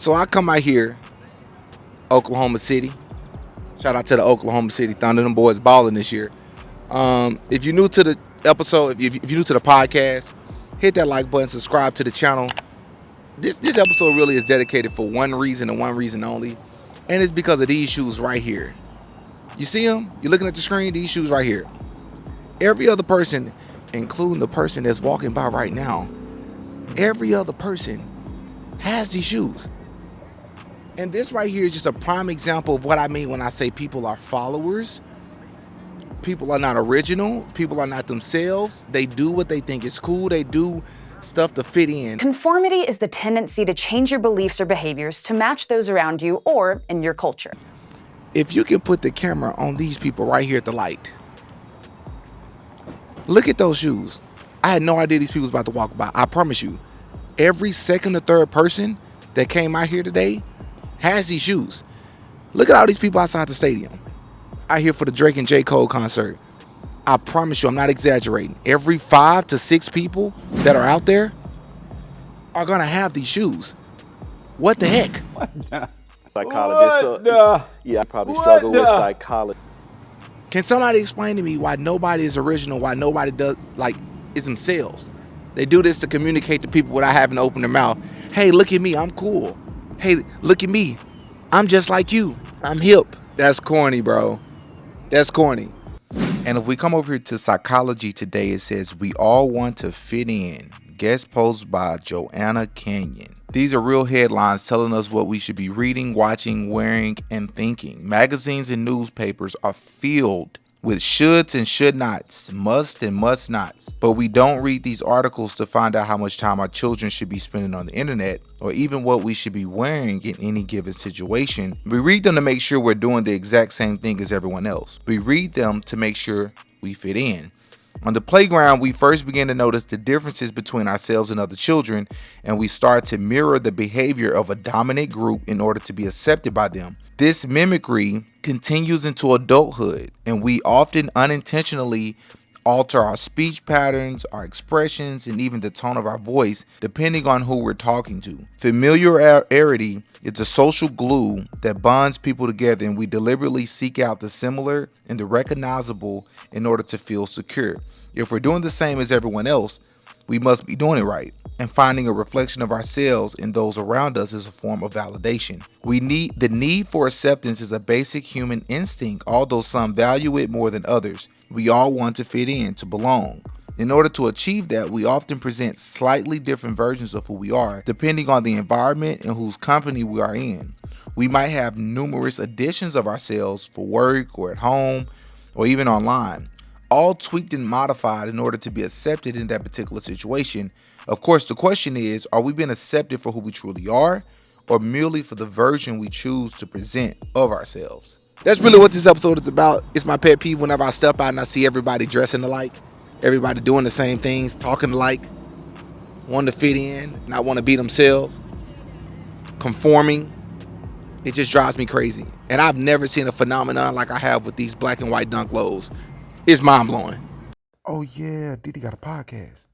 So I come out here, Oklahoma City. Shout out to the Oklahoma City Thunder. Them boys balling this year. If you're new to the episode, if you're new to the podcast, hit that like button, subscribe to the channel. This episode really is dedicated for one reason and one reason only, and it's because of these shoes right here. You see them? You're looking at the screen, these shoes right here. Every other person, including the person that's walking by right now, every other person has these shoes. And this right here is just a prime example of what I mean when I say people are followers. People are not original. People are not themselves. They do what they think is cool. They do stuff to fit in. Conformity is the tendency to change your beliefs or behaviors to match those around you or in your culture. If you can put the camera on these people right here at the light, look at those shoes. I had no idea these people was about to walk by. I promise you, every second or third person that came out here today has these shoes. Look at all these people outside the stadium, out here for the Drake and J. Cole concert. I promise you, I'm not exaggerating. Every 5 to 6 people that are out there are gonna have these shoes. What the heck? Psychologist. Yeah, I probably struggle with psychology. Can somebody explain to me why nobody is original, why nobody is themselves? They do this to communicate to people without having to open their mouth. Hey, look at me, I'm cool. Hey, look at me, I'm just like you. I'm hip. That's corny, bro. That's corny. And if we come over here to psychology today, it says we all want to fit in. Guest post by Joanna Canyon. These are real headlines telling us what we should be reading, watching, wearing, and thinking. Magazines and newspapers are filled with shoulds and should nots, must and must nots. But we don't read these articles to find out how much time our children should be spending on the internet, or even what we should be wearing in any given situation. We read them to make sure we're doing the exact same thing as everyone else. We read them to make sure we fit in. On the playground, we first begin to notice the differences between ourselves and other children, and we start to mirror the behavior of a dominant group in order to be accepted by them. This mimicry continues into adulthood, and we often unintentionally alter our speech patterns, our expressions, and even the tone of our voice, depending on who we're talking to. Familiarity is the social glue that bonds people together, and we deliberately seek out the similar and the recognizable in order to feel secure. If we're doing the same as everyone else, we must be doing it right. And finding a reflection of ourselves in those around us is a form of validation. The need for acceptance is a basic human instinct, although some value it more than others. We all want to fit in, to belong. In order to achieve that, we often present slightly different versions of who we are, depending on the environment and whose company we are in. We might have numerous editions of ourselves for work or at home or even online, all tweaked and modified in order to be accepted in that particular situation. Of course, the question is, are we being accepted for who we truly are, or merely for the version we choose to present of ourselves? That's really what this episode is about. It's my pet peeve whenever I step out and I see everybody dressing alike, everybody doing the same things, talking alike, wanting to fit in, not want to be themselves, conforming. It just drives me crazy. And I've never seen a phenomenon like I have with these black and white dunk lows. It's mind-blowing. Oh yeah, Diddy got a podcast.